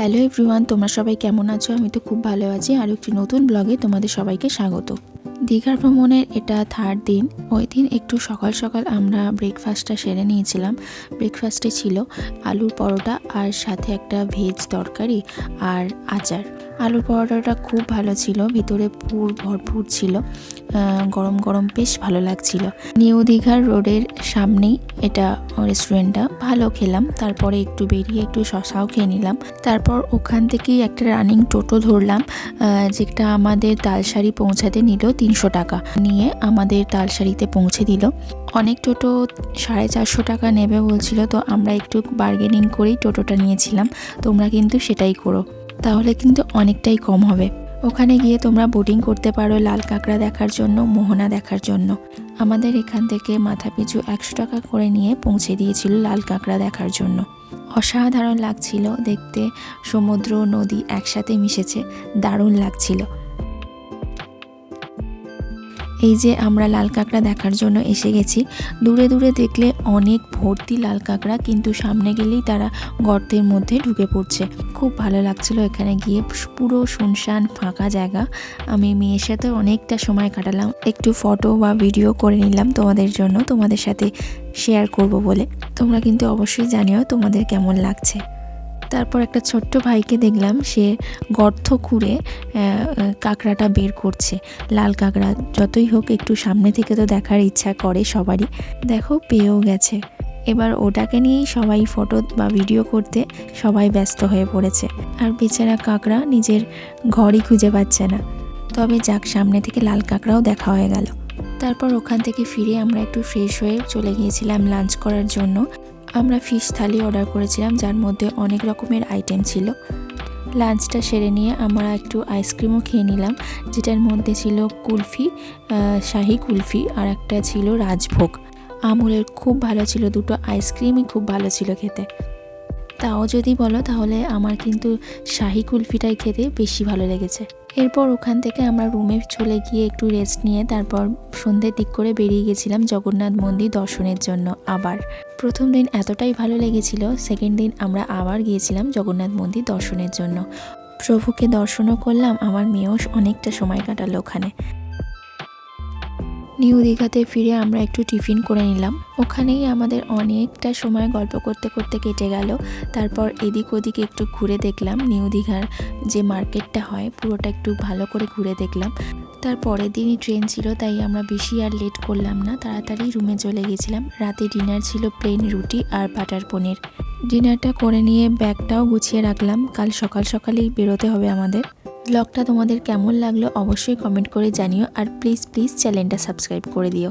Hello everyone, তোমরা সবাই কেমন আছো? আমি তো খুব ভালো আছি। আর একটি নতুন ব্লগে তোমাদের সবাইকে স্বাগত। দীঘার ভ্রমণের এটা থার্ড দিন। ওই দিন একটু সকাল সকাল আমরা ব্রেকফাস্টটা সেরে নিয়েছিলাম। ব্রেকফাস্টে ছিল আলুর পরোটা আর সাথে একটা ভেজ তরকারি আর আচার। আলুর পরোটাটা খুব ভালো ছিল, ভিতরে পুর ভরপুর ছিল, গরম গরম বেশ ভালো লাগছিল। নিউ দীঘার রোডের সামনেই এটা রেস্টুরেন্টটা, ভালো খেলাম। তারপরে একটু বেরিয়ে একটু শশাও খেয়ে নিলাম। তারপর ওখান থেকেই একটা রানিং টোটো ধরলাম, যেটা আমাদের তালসারি পৌঁছাতে নিল 300 টাকা নিয়ে আমাদের তালসারিতে পৌঁছে দিল। অনেক টোটো 450 টাকা নেবে বলছিল, তো আমরা একটু বার্গেনিং করেই টোটোটা নিয়েছিলাম। তোমরা কিন্তু সেটাই করো, তাহলে কিন্তু অনেকটাই কম হবে। ওখানে গিয়ে তোমরা বোটিং করতে পারো লাল কাঁকড়া দেখার জন্য, মোহনা দেখার জন্য। আমাদের এখান থেকে মাথাপিছু 100 টাকা করে নিয়ে পৌঁছে দিয়েছিল লাল কাঁকড়া দেখার জন্য। অসাধারণ লাগছিল দেখতে, সমুদ্র নদী একসাথে মিশেছে, দারুণ লাগছিল। এই যে আমরা লাল কাঁকড়া দেখার জন্য এসে গেছি। দূরে দূরে দেখলে অনেক ভর্তি লাল কাঁকড়া, কিন্তু সামনে গেলেই তারা গর্তের মধ্যে ঢুকে পড়ছে। খুব ভালো লাগছিল এখানে গিয়ে, পুরো শুনশান ফাঁকা জায়গা। আমি মেয়ের সাথে অনেকটা সময় কাটালাম, একটু ফটো বা ভিডিও করে নিলাম তোমাদের জন্য, তোমাদের সাথে শেয়ার করব বলে। তোমরা কিন্তু অবশ্যই জানিও তোমাদের কেমন লাগছে। তারপর একটা ছোট্ট ভাইকে দেখলাম, সে গর্ত খুঁড়ে কাঁকড়াটা বের করছে, লাল কাঁকড়া। যতই হোক একটু সামনে থেকে তো দেখার ইচ্ছা করে সবারই। দেখো পেয়েও গেছে। এবার ওটাকে নিয়েই সবাই ফটো বা ভিডিও করতে সবাই ব্যস্ত হয়ে পড়েছে। আর বেচারা কাঁকড়া নিজের ঘরই খুঁজে পাচ্ছে না। তবে যাক, সামনে থেকে লাল কাঁকড়াও দেখা হয়ে গেল। তারপর ওখান থেকে ফিরে আমরা একটু ফ্রেশ হয়ে চলে গিয়েছিলাম লাঞ্চ করার জন্য। আমরা ফিশ থালি অর্ডার করেছিলাম, যার মধ্যে অনেক রকমের আইটেম ছিল। লাঞ্চটা সেরে নিয়ে আমরা একটু আইসক্রিমও খেয়ে নিলাম, যেটার মধ্যে ছিল কুলফি, শাহি কুলফি, আর একটা ছিল রাজভোগ। আমুলের খুব ভালো ছিল, দুটো আইসক্রিমই খুব ভালো ছিল খেতে। তাও যদি বলো তাহলে আমার কিন্তু শাহি কুলফিটাই খেতে বেশি ভালো লেগেছে। এরপর ওখান থেকে আমরা রুমে চলে গিয়ে একটু রেস্ট নিয়ে তারপর সন্ধ্যের দিক করে বেরিয়ে গেছিলাম জগন্নাথ মন্দির দর্শনের জন্য। আবার প্রথম দিন এতটাই ভালো লেগেছিল, সেকেন্ড দিন আমরা আবার গিয়েছিলাম জগন্নাথ মন্দির দর্শনের জন্য। প্রভুকে দর্শনও করলাম, আমার মেয়েও অনেকটা সময় কাটালো ওখানে। নিউ দীঘাতে ফিরে আমরা একটু টিফিন করে নিলাম। ওখানেই আমাদের অনেকটা সময় গল্প করতে করতে কেটে গেল। তারপর এদিক ওদিক একটু ঘুরে দেখলাম, নিউ দীঘার যে মার্কেটটা হয় পুরোটা একটু ভালো করে ঘুরে দেখলাম। তার পরের দিনই ট্রেন ছিল, তাই আমরা বেশি আর লেট করলাম না, তাড়াতাড়ি রুমে চলে গেছিলাম। রাতে ডিনার ছিল প্লেন রুটি আর বাটার পনির। ডিনারটা করে নিয়ে ব্যাগটাও গুছিয়ে রাখলাম, কাল সকাল সকালেই বেরোতে হবে আমাদের। ব্লগটা তোমাদের কেমন লাগলো অবশ্যই কমেন্ট করে জানিও, আর প্লিজ চ্যানেলটা সাবস্ক্রাইব করে দিও।